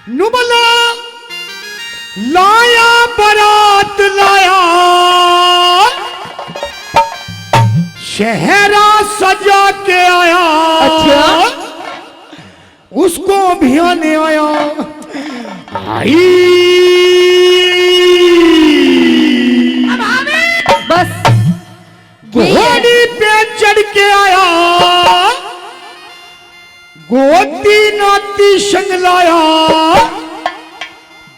नुबला लाया बारात लाया शहरा सजा के आया। अच्छा उसको भी आने आया आई बस घोड़ी पे चढ़ के आया गोती नाती संग लाया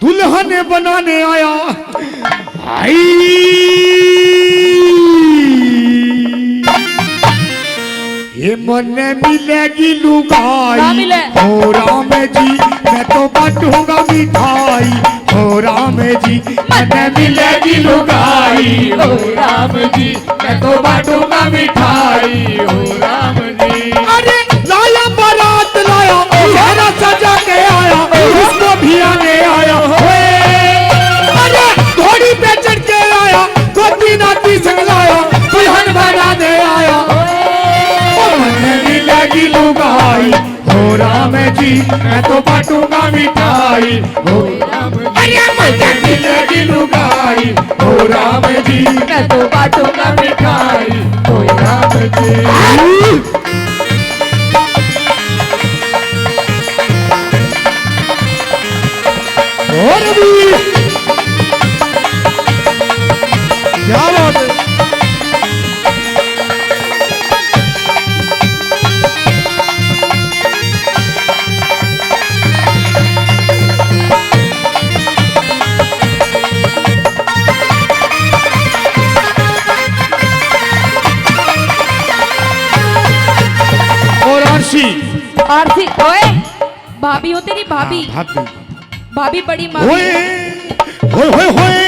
दुल्हन बनाने आया आई। ये मन मिलेगी लुगाई हो राम जी मैं तो बांटूंगा मिठाई हो राम जी मन मिलेगी लुगाई हो राम जी मैं तो बांटूंगा मिठाई हो राम जी। अरे लाया बारात लाया चेहरा सजा के आया उसको भी आने आया अरे घोड़ी पे चढ़ के आया गोती नाती संग लाया दुल्हन बनाने आया मिलेगी लुगाई हो राम जी मैं तो बांटूंगा मिठाई हो राम जी मुझे मिलेगी लुगाई हो राम जी मैं तो बांटूंगा मिठाई हो राम जी। और भी क्या बात है। और आरसी ओए भाभी हो तेरी भाभी भाभी भाभी बड़ी माँ होए होए होए होए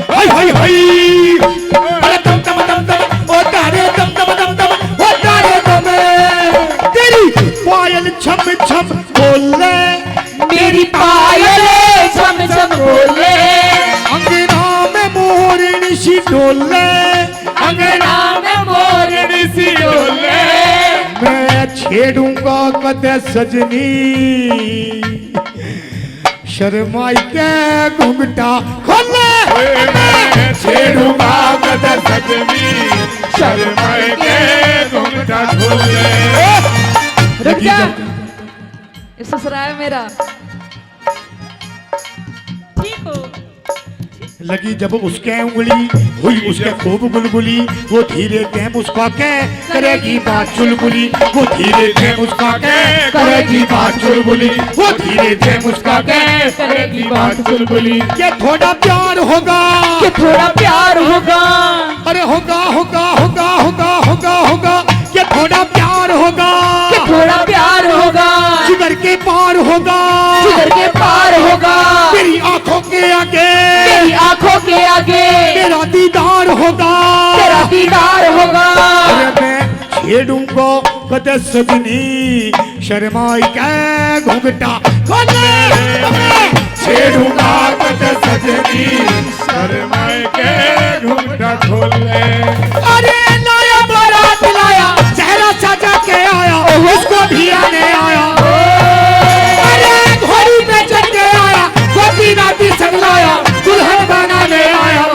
हाय हाय अरे दम दम दम दम ओ तारे दम दम दम दम ओ तारे दम तेरी पायल छम छम बोले मेरी पायल छम छम बोले अंगना में मोरनी सी डोले अंगना में मोरनी सी डोले मैं छेड़ूंगा कदे सजनी शर्माई के घुंघटा खोले मैं छेड़ूंगा कदे सजनी शर्माई के घुंघटा खोले। रुक जा ये ससुराल मेरा ठीक हो। लगी जब उसके उंगली हुई उसके खूब गुलगुली वो धीरे के मुस्का के करेगी बात चुलबुली वो धीरे के मुस्का के करेगी बात चुलबुली वो धीरे के मुस्का के करेगी बात चुलबुली। ये थोड़ा प्यार होगा कि थोड़ा प्यार होगा अरे होगा होगा होगा होगा होगा होगा ये थोड़ा प्यार होगा कि थोड़ा प्यार होगा जिगर के पार होगा जिगर के पार होगा मेरी आंखों के आगे तेरी आंखों के आगे मेरा दीदार होगा तेरा दीदार होगा। अरे मैं छेड़ूंगा कदे सजनी शर्माई के घुंघटा खोले छेड़ूंगा कदे सजनी शर्माई के घुंघटा खोले। अरे लाया बारात लाया चेहरा सजा के आया उसको भी आने आया अरे घोड़ी पे चढ़ के आया गोपी नाती संग लाया दुल्हन बनाने आया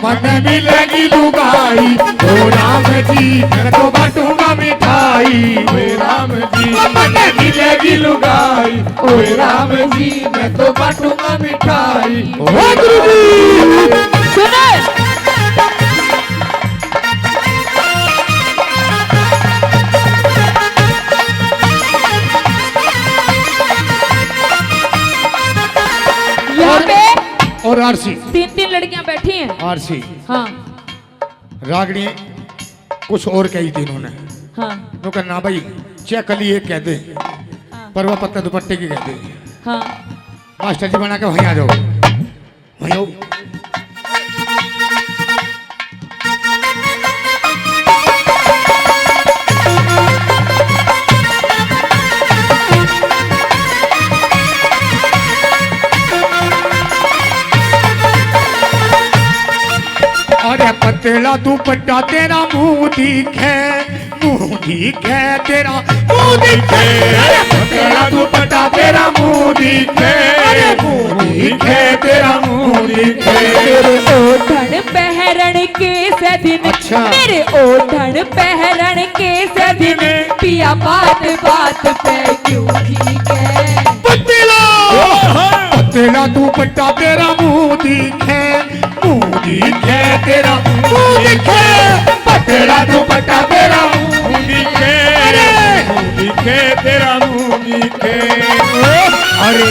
मन मिलेगी लुगाई ओ राम जी मैं तो बांटूंगा मिठाई ओ राम जी मन मिलेगी लुगाई ओ राम जी मैं तो बांटूंगा मिठाई ओ गुरु जी सुने यहाँ पे और आरसी तीन तीन लड़कियां बैठी हैं। आरसी हाँ रागनी कुछ और कही थी इन्होंने हाँ तो कहना भाई चेक कली एक कह दे पर वह पत्ता दुपट्टे की कह दे हाँ मास्टर जी बना के वहीं आ जाओ वहीं आओ। अरे पतला दुपट्टा तेरा मुंह दिखे तेरा मुंह दिखे तेरा दुपट्टा तेरा मुंह लिखे। मेरे ओढ़न पहरण के सदिन, अच्छा। मेरे ओढ़न पहरण के सदिन, पिया बात बात पे क्यों दिखे। पतेला पतेला दुपट्टा तेरा मुंह दिखे, मुंह दिखे तेरा मुंह दिखे, पतेला दुपट्टा तेरा मुंह दिखे, दिखे तेरा मुंह दिखे। अरे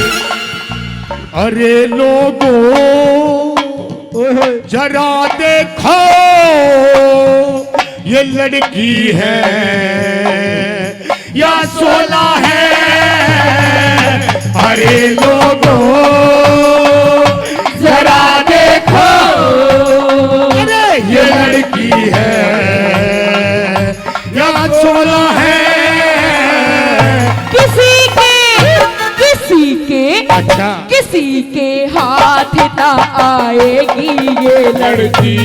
अरे लोगों जरा देखो ये लड़की है या सोला है। अरे लोगों जरा देखो अरे ये लड़की है या सोला है। किसी के अच्छा किसी के हाथ ना आएगी ये लड़की,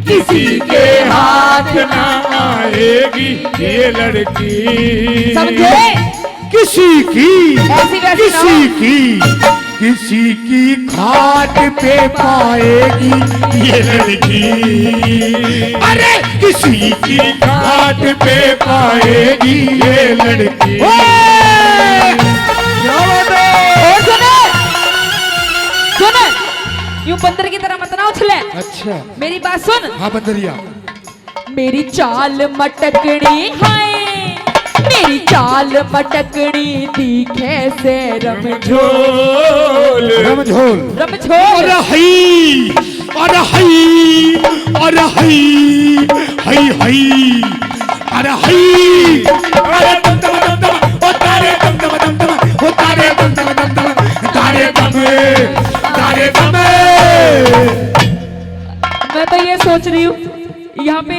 किसी के हाथ ना आएगी ये लड़की। समझे? किसी की ऐसी वैसी ना हो। किसी की खाट पे पाएगी ये लड़की। अरे किसी की खाट पे पाएगी ये लड़की। और सुने यूं बंदर की तरह मत ना उछले। अच्छा मेरी बात सुन। हाँ बंदरिया। मेरी चाल मटकनी हाय, मेरी चाल मटकनी दिखे से रमझोल रमझोल रमझोल। अरे हई अरे हई अरे हई हई हई अरे हई अरे दम दम दम दम ओ तारे दम दम दम दम ओ तारे दम दम दम दम तारे दम तारे दम। मैं तो ये सोच रही हूँ यहाँ पे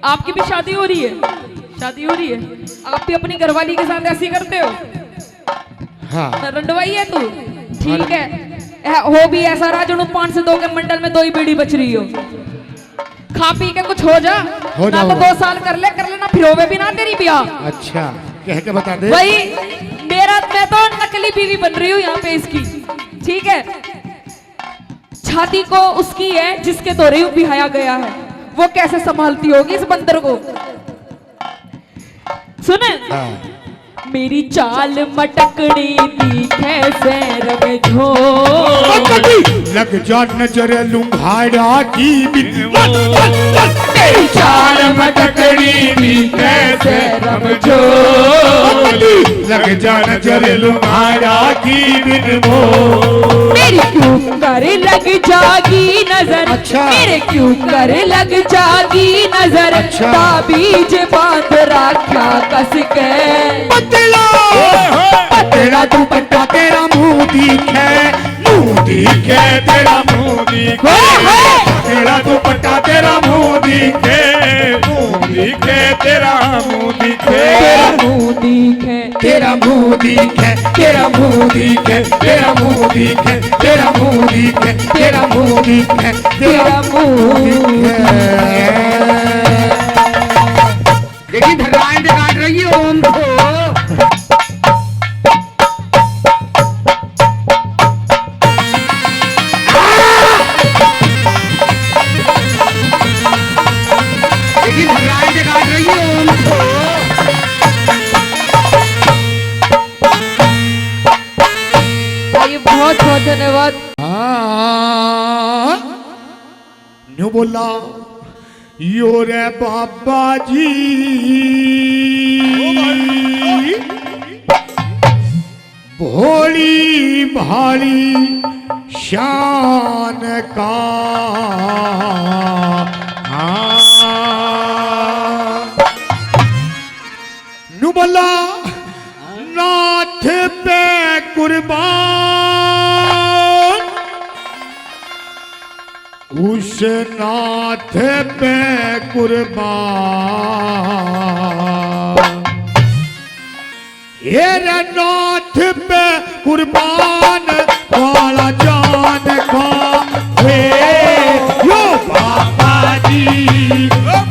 आपकी भी शादी हो रही है, शादी हो रही है, आप भी अपनी घरवाली के साथ ऐसी करते हो। हाँ रंडवाई है तू, ठीक है। हो भी ऐसा रहा जो 5 से 2 के मंडल में 2 ही बीड़ी बच रही हो। खा पी के कुछ हो जा ना, तो 2 साल कर लेना, फिर होवे भी ना तेरी ब्याह। अच्छा कह के बता दे भाई मैं तो नकली बीवी बन रही हूँ यहाँ पे इसकी, ठीक है। शादी को उसकी है जिसके द्वारा बिहाया गया है, वो कैसे संभालती होगी इस बंदर को। सुने हाँ। मेरी चाल मटकनी दिखे सैर में झोल, लग जा नजर लुंघाड़ा की बिन तेरी चाल मटकनी दिखे से रमझोल। लग जा नजर लुंघाड़ा की बिन मेरी क्यों कर लग जागी नजर। अच्छा। मेरे क्यों कर लग जागी नजर। अच्छा। ताबीज बांध रखा कस के। पतेला पतेला दुपट्टा तेरा मुंह दिखे, मुंह दिखे तेरा मुंह दिखे, तेरा दुपट्टा तेरा मुंह दिखे, मुंह दिखे तेरा मुंह दिखे, तेरा मुंह दिखे, तेरा मुंह दिखे, तेरा मुंह दिखे, तेरा मुंह दिखे, तेरा मुंह दिखे, तेरा मुंह दिखे, तेरा मुंह देखिए भगवान से काट रही है ओम को। देखिए भगवान से काट रही है ओम को। बहुत बहुत धन्यवाद। न्यू बोला यो रे बाबा जी भोली भाली शान का। हाँ न्यू बोला नाथ पे कुर्बान, उस नाथ पे कुर्बान, ये रे नाथ पे कुर्बान वाला जान का वे यो बाबा जी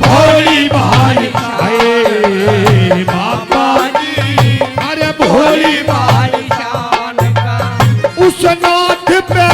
भोली भाली आए बाबा जी। अरे भोली भाली शान का उस नाथ पे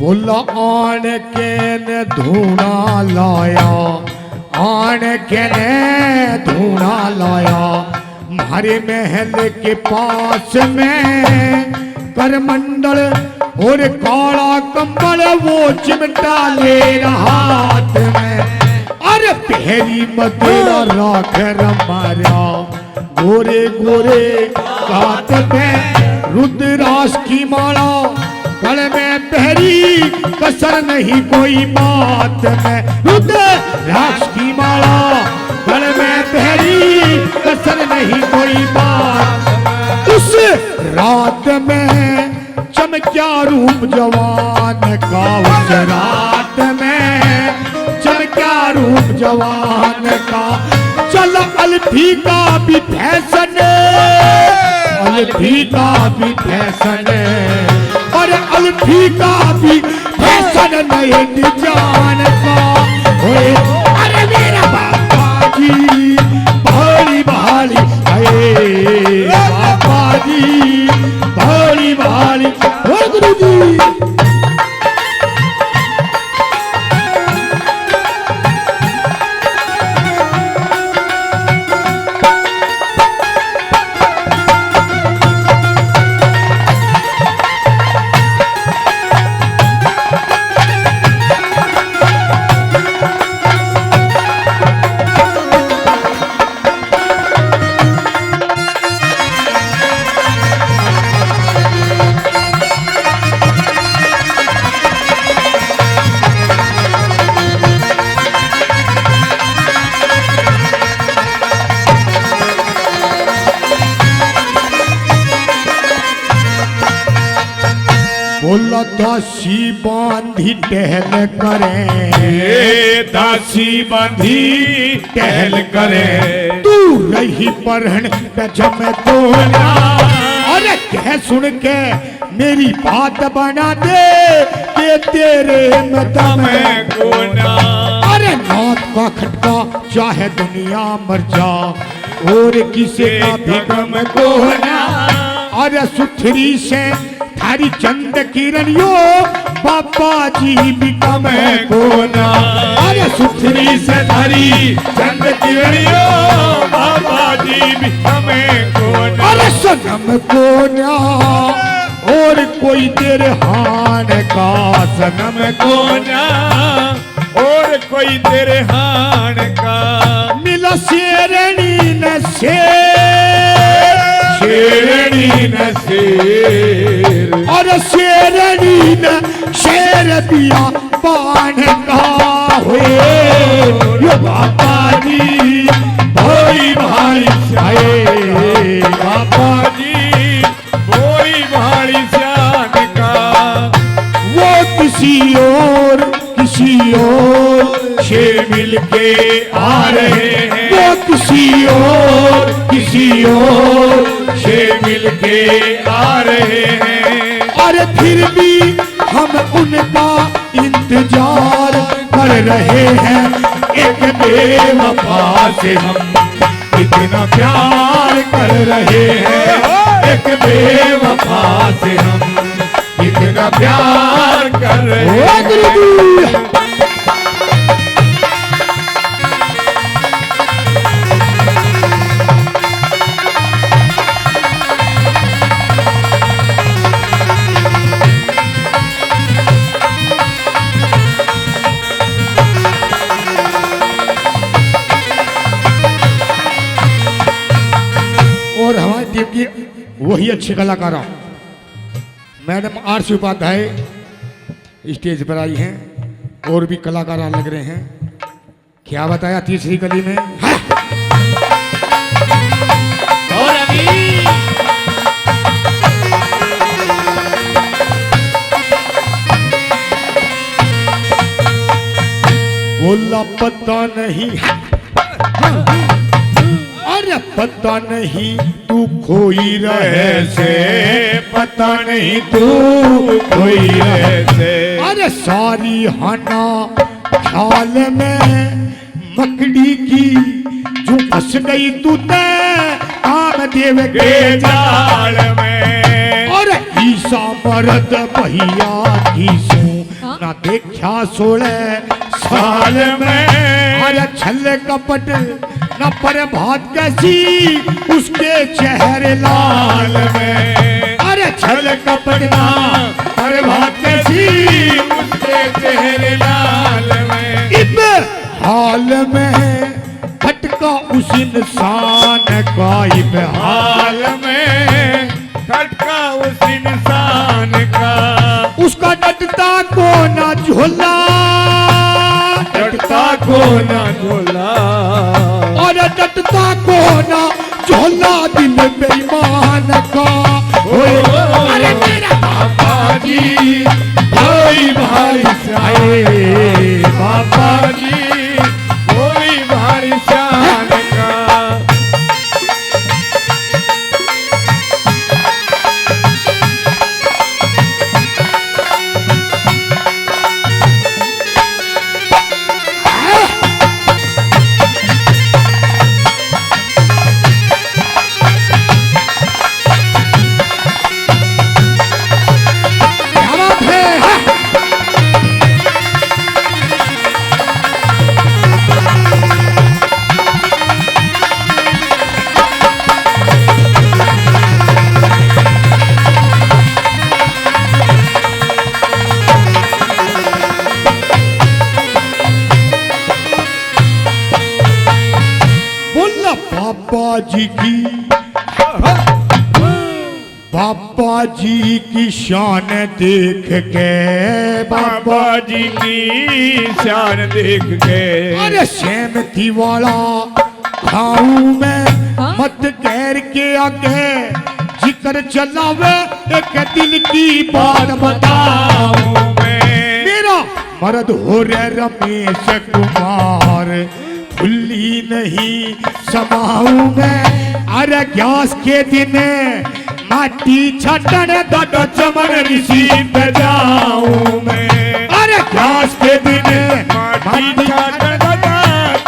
बोला आन के ने धूना लाया, आन के ने धूना लाया, हमारे महल के पास में करमंडल और काला कंबल वो चिमटा ले रहा हाथ में। अरे पहरी मदेरा राख रमाया, गोरे गोरे हाथ में रुद्राक्ष की माला, गले में पहरी कसर नहीं कोई बात में। रुद्राक्ष की माला गले में पहरी कसर नहीं कोई बात। उस रात में चमक्या रूप जवान का, उस रात में चमक्या रूप जवान का। चल अल्फी का भी फैशन, अल्फी का भी फैशन, और अल्फी का भी फैशन नए डिजाइन का। ओए अरे मेरा बाबा जी भाली भाली, अरे बाबा जी भाली भाली। ओ गुरु जी बोला दासी बांधी टहल करे, दासी बांधी टहल करे, तू रही परहन गजम तो ना। अरे कह सुन के मेरी बात बना दे के तेरे मदम को ना। अरे नाथ का खटका चाहे दुनिया मर जा, और किसी का भी गम को ना। अरे सुथरी से थारी चंद किरणियो बाबा जी भी कम को ना। अरे सुथरी से थारी चंद किरणियो बाबा जी भी हमें को ना। अरे सनम को ना, और कोई तेरे हान का सनम को ना, और कोई तेरे हान का। मिला शेरनी न शेर, शेरनी न शेर, और शेरनी न शेर पिया पान का। हुए यो बाबा जी भाई भाई आए, बाबा जी बोई भाड़ी शान का। वो किसी और से मिल के आ रहे हैं, वो किसी और से मिल के आ रहे हैं। और फिर भी हम उनका इंतजार कर रहे हैं। एक बेवफा से हम इतना प्यार कर रहे हैं, एक बेवफा से हम इतना प्यार कर रहे हैं। और हमारी टीम की वही अच्छी कलाकार मैडम आरसी उपाध्याय स्टेज पर आई हैं, और भी कलाकार लग रहे हैं। क्या बताया तीसरी गली में और अभी बोला पता नहीं, अरे पता नहीं तू खोई रहे से, पता नहीं तू कोई ऐसे। अरे सारी हना ख्याल में मकड़ी की जो फंस गई तू कामदेव के जाल में, और ईसा मरद भैया की सू हाँ। ना देखा 16 साल में। अरे छल कपट न पर भात कैसी उसके चेहरे लाल में। अरे छल कपट ना पर भात कैसी उसके चेहरे लाल में। इब हाल में खटका उस इंसान का इब हाल हाल में खटका उस इंसान का। उसका डटता को ना झोला, डटता को ना झोला। और डटता को ना झोला दिल बेईमान का। अरे मेरा बाबा जी भाई भाई आए बाबा जी कोई भाई शान का। क्या बात है? बोला बाबा जी की, बाबा जी की शान देख के बाबा। बाबा जी की शान देख के। अरे सहमति वाला खाऊं मैं हाँ? मत गैर के आगे जिक्र चलावे एक दिल की बात बताऊं मैं मेरा मर्द हो रे रमेश कुमार फुल्ली नहीं समाऊं मैं। अरे ग्यास के दिन माटी छटन दड चमन ऋषि पे जाऊं मैं। अरे ग्यास के दिन माटी छाटन दादा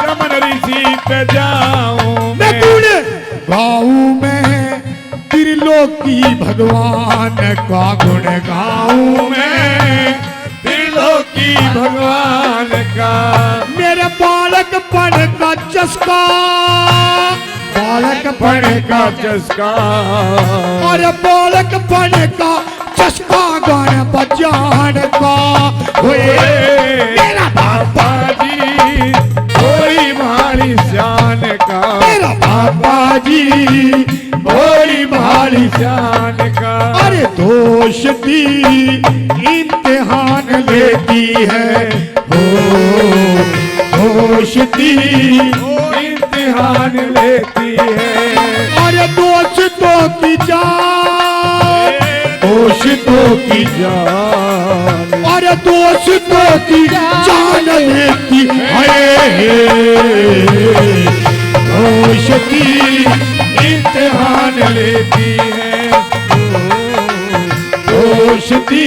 चमन ऋषि पे जाऊं मैं गुण गाऊं मैं त्रिलोकी भगवान का गुण गाऊं मैं। त्रिलोकी भगवान का। मेरे बालक पढ़ का चस्का, बालक पढ़ का चस्का। और बालक पढ़ का चस्का गान बजान का होए मेरा बाबा जी कोई भारी शान का। मेरा बाबा जी कोई भारी शान का। अरे दोष दी इम्तिहान लेती है हो दोष दी इम्तिहान लेती है। अरे दोस्तों की जान, दोस्तों की जान। अरे दोस्तों की जान लेती है दोस्ती इम्तिहान लेती है। दोस्ती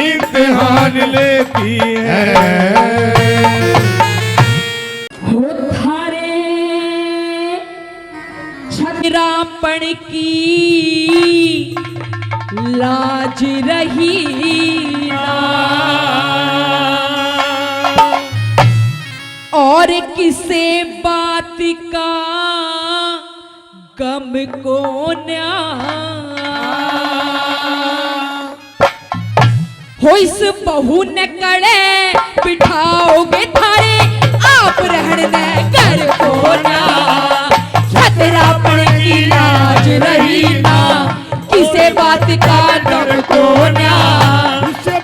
इम्तिहान लेती है। हो थारे छतरापण की लाज रही ना, और किसे बात का गम को न्या हो। इस बहू ने कड़े बिठाओगे थारे आप रहने घर को ना, छतरापण की लाज रही ना, किसे बात का गम को ना।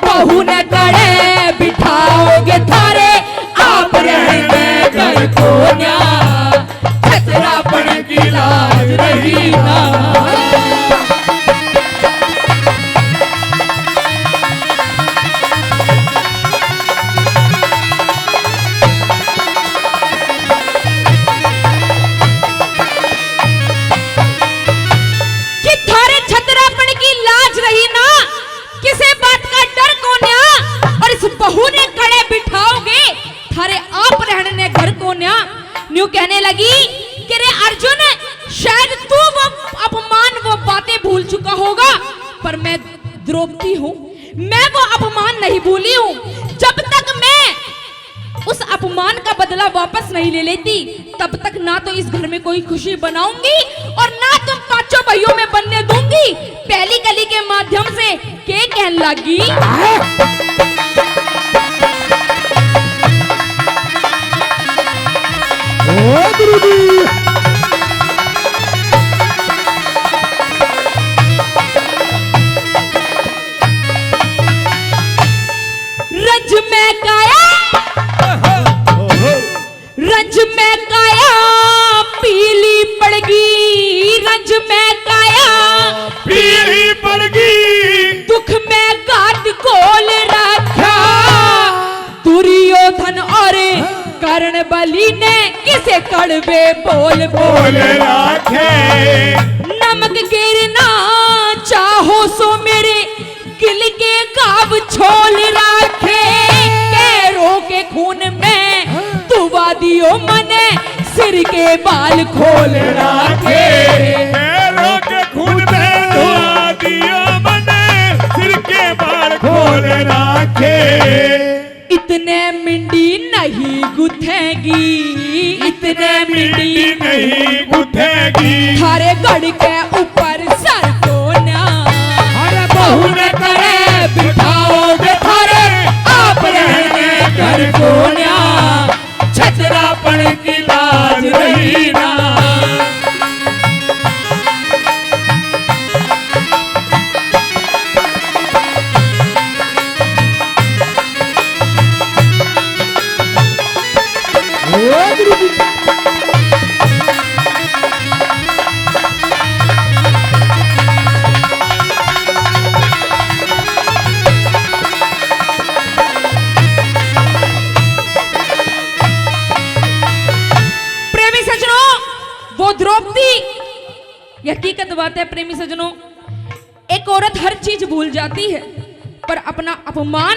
बहू ने कड़े बिठाओगे थारे आप रहने घर को ना, छतरापण की लाज रही ना। न्यू कहने लगी कि रे अर्जुन, शायद तू वो अपमान वो बातें भूल चुका होगा, पर मैं द्रौपदी हूँ, मैं वो अपमान नहीं भूली हूँ। जब तक मैं उस अपमान का बदला वापस नहीं ले लेती, तब तक ना तो इस घर में कोई खुशी बनाऊंगी और ना तुम पांचों भाइयों में बनने दूंगी। पहली कली के माध्यम से के कहने लगी, ओ गुरुजी रज में काया, रज में काया पीली पड़गी, रज में काया पीली पड़गी, दुख में गाद खोल रखा। दुर्योधन और कर्ण बलि ने किसे कड़वे बोल बोल रखे। नमक गिरना चाहो सो मेरे गिल के गाव छोल रखे। पैरों के खून में दुआ दियो मने सिर के बाल खोल रखे। पैरों के खून में दुआ दियो मने सिर के बाल खोल रखे। इतने मिंडी नहीं गुथेगी, इतने मिंडी नहीं गुथेगी, थारे गढ़ के ऊपर सर को ना। अरे बहू ने करे बिठाओगे थारे आप रहने घर को ना। छतरापन की लाज रही ना। ओ गुरुजी प्रेमी सजनों, वो द्रौपदी, हकीकत बात है प्रेमी सजनों, एक औरत हर चीज भूल जाती है पर अपना अपमान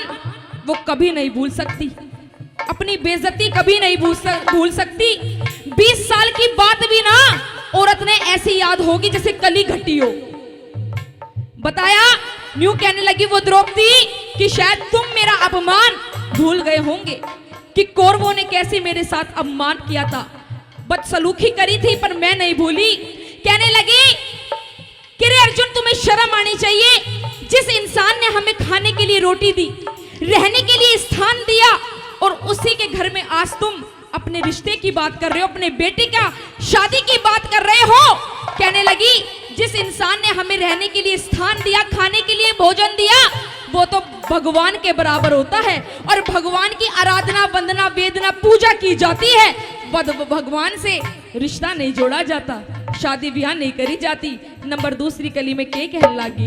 वो कभी नहीं भूल सकती, अपनी बेइज्जती कभी नहीं भूल सकती। 20 साल की बात भी ना औरत ने ऐसी याद होगी जैसे कली घटी हो। बताया, न्यू कहने लगी वो द्रौपदी कि शायद तुम मेरा अपमान भूल गए होंगे कि कौरवों ने कैसे मेरे साथ अपमान किया था, बदसलूकी करी थी, पर मैं नहीं भूली। कहने लगी कि रे अर्जुन, तुम्हें शर्म आनी चाहिए। जिस इंसान ने हमें खाने के लिए रोटी दी, रहने के लिए स्थान दिया, और उसी के घर में आज तुम अपने रिश्ते की बात कर रहे हो, अपने बेटे का शादी की बात कर रहे हो। कहने लगी, जिस इंसान ने हमें रहने के लिए स्थान दिया, खाने के लिए भोजन दिया, वो तो भगवान के बराबर होता है, और भगवान की आराधना, वंदना, वेदना, पूजा की जाती है। भगवान से रिश्ता नहीं जोड़ा जाता, शादी ब्याह नहीं करी जाती। नंबर दूसरी कली में के कहने लगी,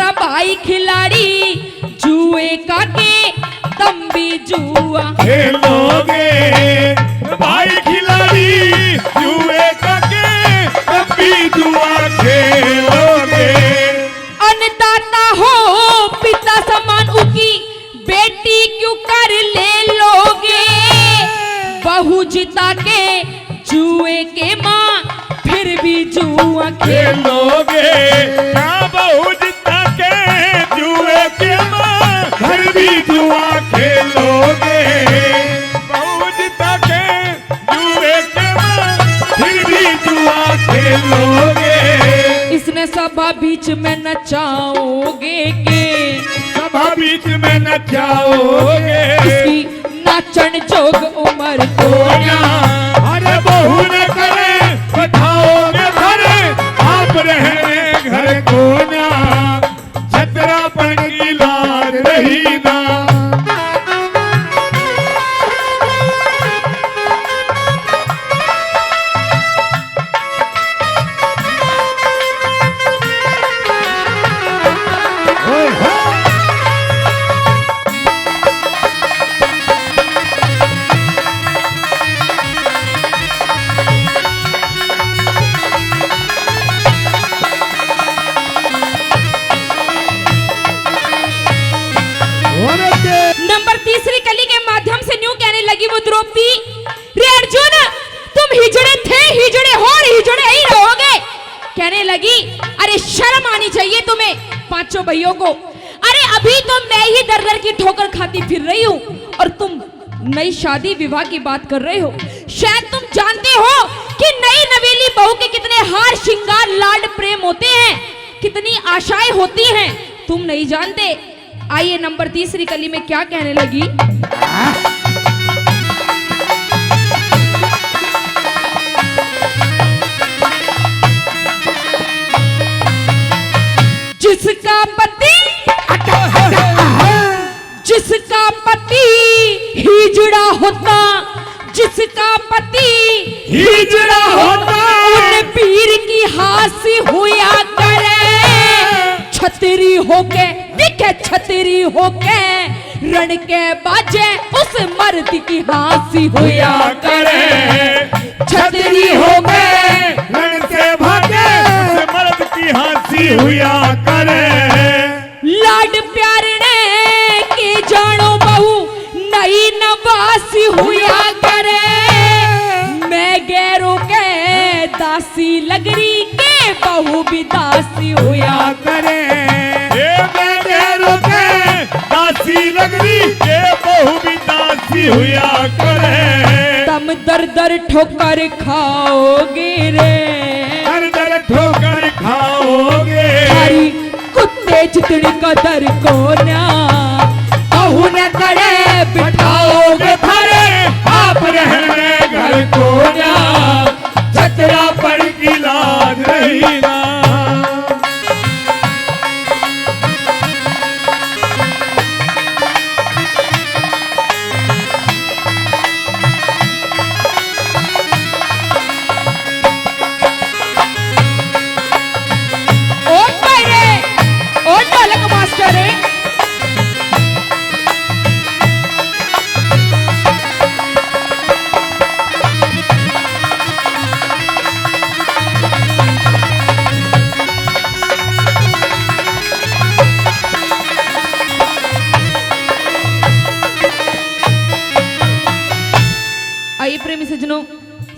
भाई खिलाड़ी जुए का के तुम भी जुआ खेलोगे, भाई खिलाड़ी जुए का के तुम भी जुआ खेलोगे। अन्नदाता हो पिता समान उकी बेटी क्यों कर ले लोगे। बहू जिता के जुए के माँ फिर भी जुआ खेलोगे। हाँ, बहू जिता के जुए के माँ फिर भी जुआ खेलोगे। बहू जिता के जुए के माँ फिर भी जुआ खेलोगे। इसने सभा बीच में नचाओगे के, सभा बीच में नचाओगे। इसकी नाचन जोग उम्र को ना। अरे बहू न करे बताओगे घरे आप रहने घर को ना। छतरापन की लाज रही ना। बच्चों भैयों को। अरे अभी तो मैं ही दर दर की ठोकर खाती फिर रही हूँ और तुम नई शादी विवाह की बात कर रहे हो। शायद तुम जानते हो कि नई नवेली बहू के कितने हार श्रृंगार लाड प्रेम होते हैं, कितनी आशाएं होती हैं, तुम नहीं जानते। आइए नंबर तीसरी कली में क्या कहने लगी। जिसका पति हिजड़ा होता, जिसका पति हिजड़ा होता, उन पीर की हासी हुआ करे, छतरी होके दिखे छतरी होके रण के बाजे उस मर्द की हासी हुआ करे, छतरी होके रण से भागे उस मर्द की हंसी हुआ करे। लाड प्यार ने के जानो बहू नई नवासी हुआ करे, मैं गैरों के दासी लगरी के बहू भी दासी हुआ करे। मैं गैरों के दासी लगरी के बहू भी दासी हुआ करे। तुम दर दर ठोकर खाओगे रे, दर दर ठोकर खाओगे, हरी कुत्ते जितनी कदर को ना बहू न करे बिठाओगे थारे आप रहने घर को ना, छतरा पर की लाज रही ना। ओ ढोलक मास्टर है। आइए प्रेमी सज्जनों,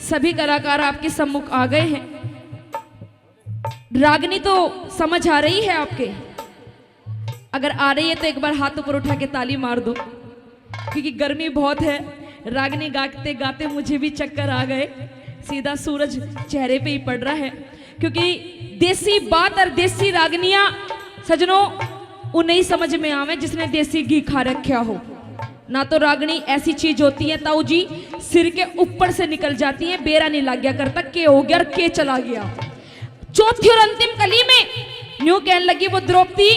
सभी कलाकार आपके सम्मुख आ गए हैं। रागनी तो समझ आ रही है आपके? अगर आ रही है तो एक बार हाथ ऊपर उठा के ताली मार दो, क्योंकि गर्मी बहुत है। रागनी गाते गाते मुझे भी चक्कर आ गए, सीधा सूरज चेहरे पे ही पड़ रहा है। क्योंकि देसी बात और देसी रागनियां सजनों उन्हें ही समझ में आवे जिसने देसी घी खा रखा हो। ना तो रागनी ऐसी चीज होती है ताऊ जी, सिर के ऊपर से निकल जाती है, बेरा नहीं लग गया करता के हो गया और के चला गया। चौथी और अंतिम कली में न्यू कहने लगी वो द्रौपदी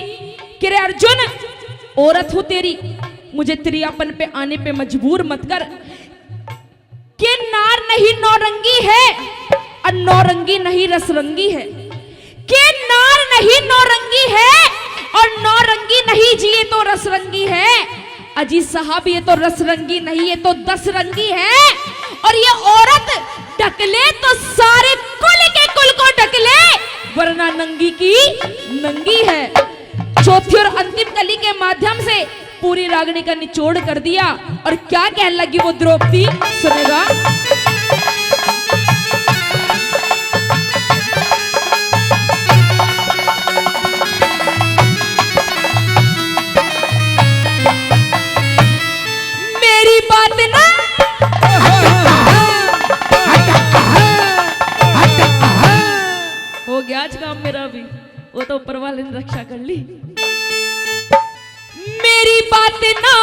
कि रे अर्जुन, औरत हूं तेरी, मुझे त्रियापन पे आने पे मजबूर मत कर। कि नार नहीं नौरंगी है और नौरंगी नहीं रसरंगी है, कि नार नहीं नौरंगी है और नौरंगी नहीं जिए तो रसरंगी है। अजी साहब ये तो रसरंगी नहीं, ये तो 10 रंगी है। और ये औरत ढकले तो सारे कुल के कुल को ढकले, वरना नंगी की नंगी है। चौथी और अंतिम कली के माध्यम से पूरी रागनी का निचोड़ कर दिया। और क्या कहने लगी वो द्रौपदी, सुनेगा। मेरी बात ना हो गया आज काम मेरा भी, वो तो ऊपर वाले ने रक्षा कर ली। मेरी बात ना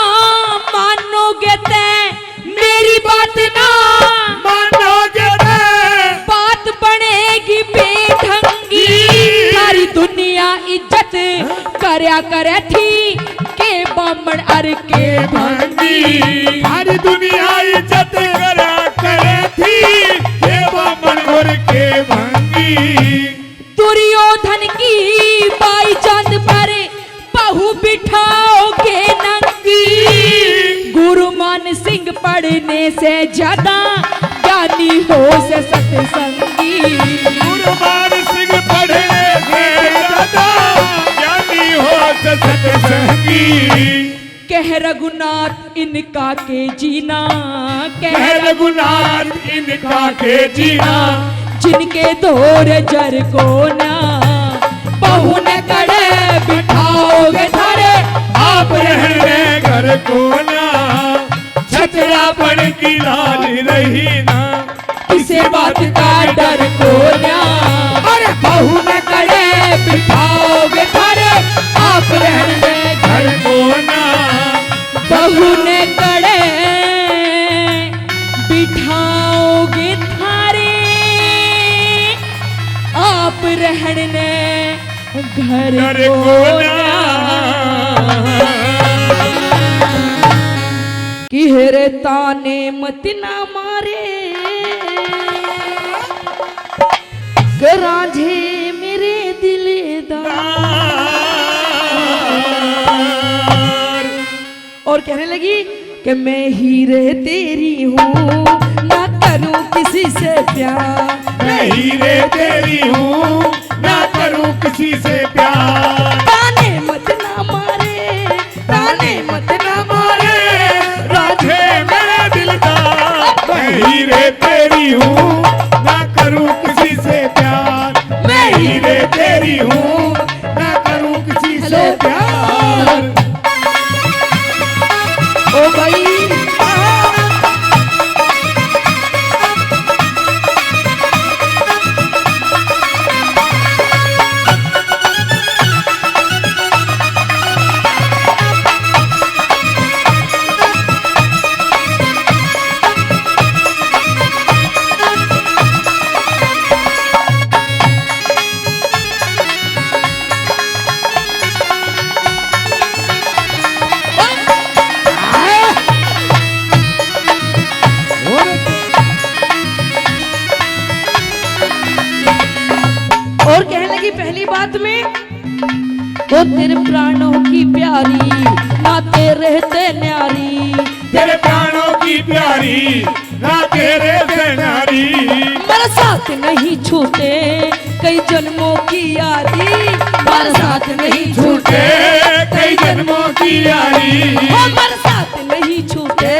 मानोगे ते, मेरी बात ना मानोगे ते, बात बनेगी बेढंगी। सारी दुनिया इज्जत करया करे थी के बामण अर के भंगी। सारी दुनिया इज्जत करा करे थी के बामण और के भंगी। दुर्योधन की बाई चांद पर बहू बिठाओगे नंगी। गुरु मान सिंह पढ़ने से ज्यादा ज्ञानी हो से सत्संगी। गुरु मान सिंह पढ़ने से ज्यादा ज्ञानी हो से सत्संगी। कह रघुनाथ इनका के जीना, कह रघुनाथ इनका के जीना। जिनके दौर जर को ना बहू न कड़े बिठा बिठाओगे थारे आप रहने घर को ना, छतरापन की लाज रही ना, किसे बात का डर को ना। अरे बहू न करे बिठाओगे थारे आप रहने घर को ना, बहू ने कड़े बिठाओगे थारे आप रहने घर घर को को ना। ना। कि हेरे ताने मत ना मारे गराझे मेरे दिलदार। और कहने लगी कि मैं हीरे तेरी हूँ ना करूँ किसी से प्यार। मैं हीरे तेरी हूँ ना करूँ किसी से प्यार। ताने मत ना मारे ताने मत ना मारे राधे मेरे दिलदार, मैं हीरे तेरी हूँ ना करूँ किसी से प्यार। मैं हीरे तेरी हूँ ना करूँ किसी से प्यार। ओ भाई और कहने लगी पहली बात में ओ तेरे प्राणों की प्यारी नाते रहते न्यारी। तेरे प्राणों की प्यारी ना तेरे से नारी। मेरे साथ नहीं छूटे कई जन्मों की यारी। मेरे साथ नहीं छूटे कई जन्मों की यारी। ओ मेरे साथ नहीं छूटे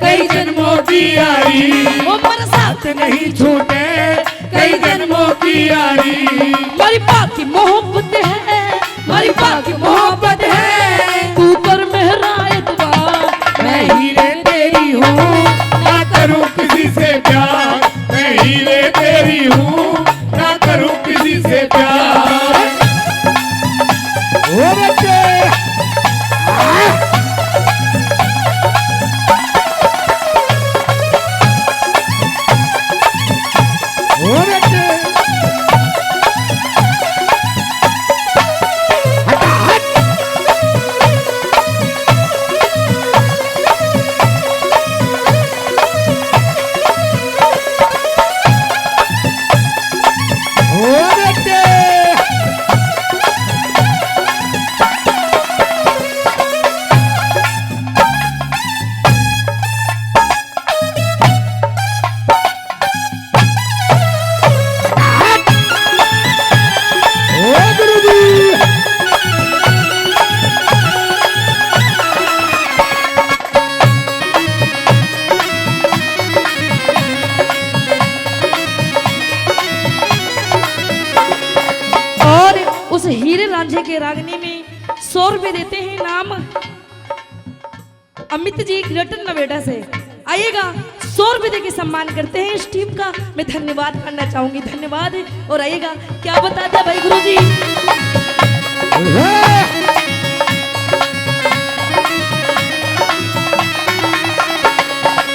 कई जन्मों की यारी। ओ मेरे साथ नहीं छूटे कई जन्मों की यारी। मेरी बाकी मोहब्बत है मेरी बाकी मोहब्बत है तू कर मेरा एतबार। मैं हीरे तेरी हूँ ना करूँ किसी से प्यार। मैं हीरे तेरी हूँ ना करूँ किसी से प्यार। ओ बच्चे ओ बच्चे हटा हट। ओ बच्चे ओ गुरुजी और उस हीरे रांझे के रागनी में 100 रुपए देते हैं नाम अमित जी ग्रेटर नोएडा से। आइएगा 100 रुपए दे के सम्मान करते हैं इस टीम का। मैं धन्यवाद करना चाहूंगी। धन्यवाद। और आइएगा क्या बता दिया भाई गुरु जी।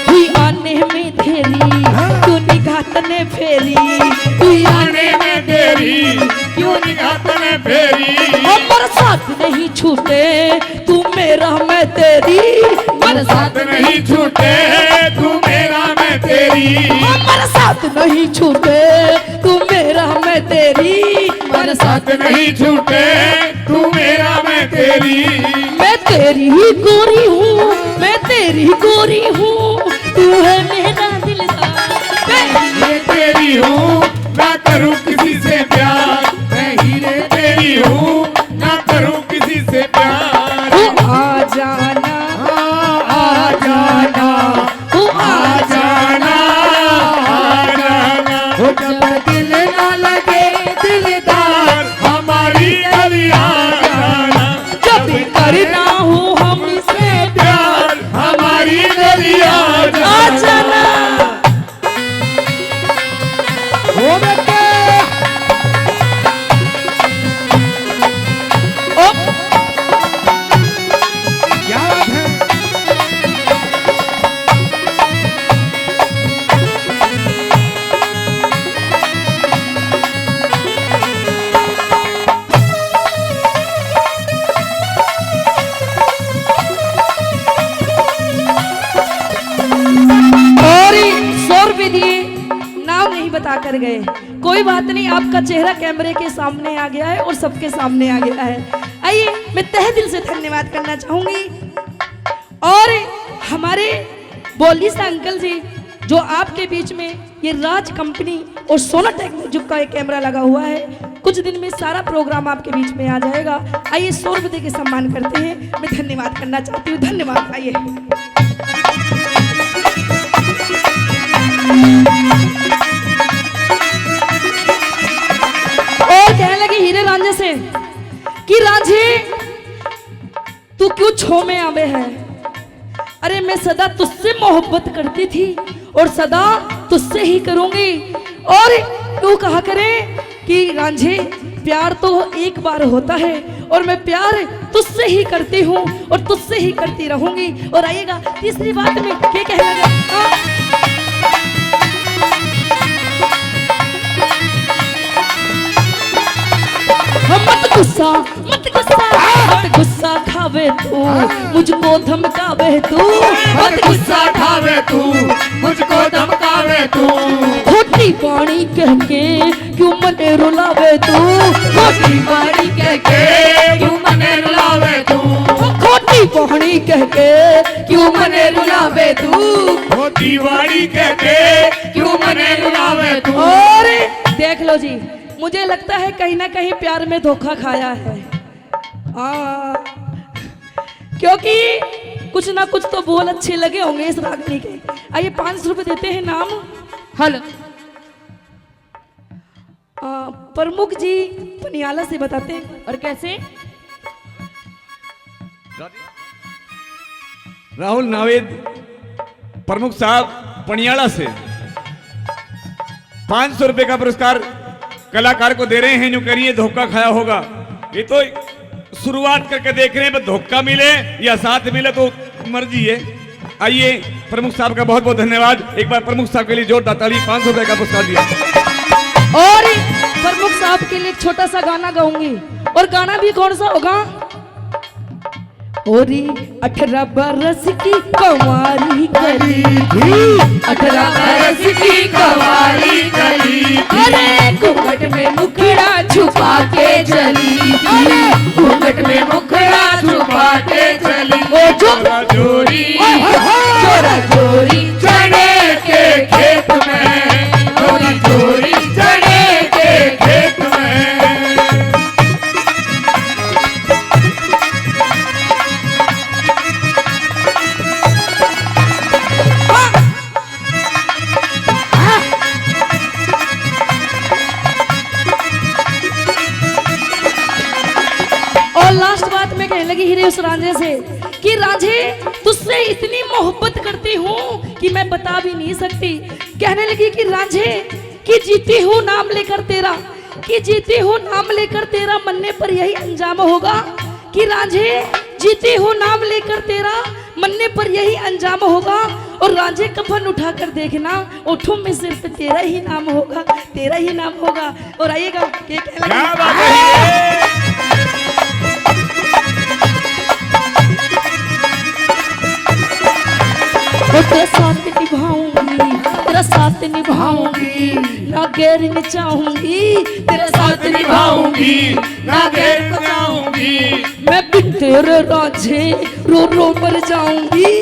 हुई आने में तेरी तू निगाह तने फेरी। हुई आने आने में तेरी क्यों निगाह तने फेरी। मेरे साथ नहीं छूटे तू मेरा मैं तेरी। मेरे साथ नहीं छूटे तू मेरा मैं तेरी। मेरे साथ नहीं छूटे तू मेरा मैं तेरी। मेरे साथ नहीं छूटे तू मेरा मैं तेरी। मैं तेरी ही गोरी हूँ मैं तेरी गोरी हूँ तू है मेरा दिलदार। मैं तेरी हूँ ना करूँ किसी से प्यार। मैं हीरे तेरी हूँ ना करूँ किसी से प्यार। तू आ जाना आ जाना तू आ जाना आ जाना। हो जब दिल ना लगे दिलदार हमारी गली आ जाना। करा कर गए। कोई बात नहीं, आपका चेहरा कैमरे के सामने आ गया है और सबके सामने आ गया है। आइए, मैं तहे दिल से धन्यवाद करना चाहूंगी। और हमारे बोलीसा अंकल जी, जो आपके बीच में ये राज कंपनी और सोनाटेक म्यूजिक का एक कैमरा लगा हुआ है, कुछ दिन में सारा प्रोग्राम आपके बीच में आ जाएगा। आइए 100 रुपये के सम्मान करते हैं। मैं धन्यवाद करना चाहती हूँ। धन्यवाद। आइए और कहने लगे हीरे रांझे से कि रांझे तू क्यों छो में आवे है? अरे मैं सदा तुझसे मोहब्बत करती थी और सदा तुझसे ही करूंगी। और तू कहा करे कि रांझे प्यार तो एक बार होता है और मैं प्यार तुझसे ही करती हूँ और तुझसे ही करती रहूंगी। और आइएगा तीसरी बात में क्या कहने लगा? मत गुस्सा मत गुस्सा खावे तू मुझको धमकावे तू, मत गुस्सा खावे तू मुझको धमकावे तू, खोटी पानी कह के क्यों मने रुलावे तू, खोटी बाड़ी कह के क्यों मने रुलावे तू, खोटी पानी कह के क्यों मने रुलावे तू, खोटी बाड़ी कह के क्यों मने रुलावे तू। और देख लो जी, मुझे लगता है कहीं ना कहीं प्यार में धोखा खाया है। क्योंकि कुछ ना कुछ तो बोल अच्छे लगे होंगे इस रागनी के। आइए 500 रुपये देते हैं नाम। हेलो प्रमुख जी पनियाला से बताते हैं। और कैसे? राहुल नावेद प्रमुख साहब पनियाला से 500 रुपए का पुरस्कार कलाकार को दे रहे हैं। जो करिए धोखा खाया होगा, ये तो शुरुआत करके देख रहे हैं, बस धोखा मिले या साथ मिले तो मर्जी है। आइए प्रमुख साहब का बहुत बहुत धन्यवाद। एक बार प्रमुख साहब के लिए जोरदार ताली। 500 रुपए का पुरस्कार दिया। और प्रमुख साहब के लिए एक छोटा सा गाना गाऊंगी। और गाना भी कौन सा होगा? ओरी 18 बरस की कवारी करी, 18 बरस की कवारी करी, अरे घूंघट में मुखड़ा छुपा के चली, अरे घूंघट में मुखड़ा छुपा के चली, ओ चोरा चोरी चोरा चोरी चने के खेत में, चोरी चोरी चने के खेत में। और लास्ट बात में कहने लगी हीरे उस रांझे से कि रांझे तुझसे इतनी मोहब्बत करती हूँ कि मैं बता भी नहीं सकती। कहने लगी कि रांझे कि जीती हूँ नाम लेकर तेरा, कि जीती हूँ नाम लेकर तेरा, मरने पर यही अंजाम होगा। कि रांझे जीती हूँ नाम लेकर तेरा, मरने पर यही अंजाम होगा। और रांझे कफन उठा कर देखना, ओठों में सिर्फ तेरा ही नाम होगा, तेरा ही नाम होगा। और आइएगा क्या बात है। तेरा साथ निभाऊंगी, तेरा साथ निभाऊंगी, ना गैर न चाहूंगी, तेरा साथ निभाऊंगी, ना गैर बचाऊंगी, मैं भी तेरे रांझे रो रो मर जाऊंगी,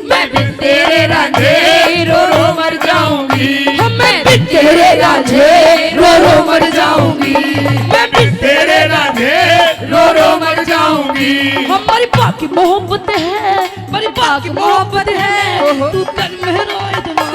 मैं भी तेरे रांझे रो रो मर जाऊंगी, मैं भी तेरे रांझे रो रो मर जाऊंगी, मैं भी तेरे रांझे रो रो मर जाऊंगी। हमारी बाकी मोहब्बत है, हमारी बाकी मोहब्बत है, तू कर मेरा इतना।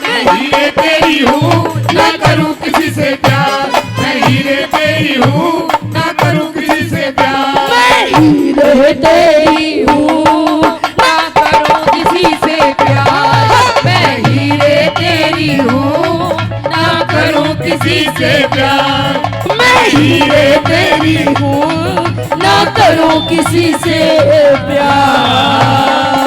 मैं हीरे तेरी हूँ ना करूँ किसी से प्यार, मैं हीरे तेरी हूँ ना करूँ किसी से प्यार, मैं हीरे तेरी हूँ ना करो किसी से प्यार, मैं हीरे तेरी हूँ ना करूँ किसी से प्यार, मैं हीरे तेरी हूँ ना करो किसी से प्यार।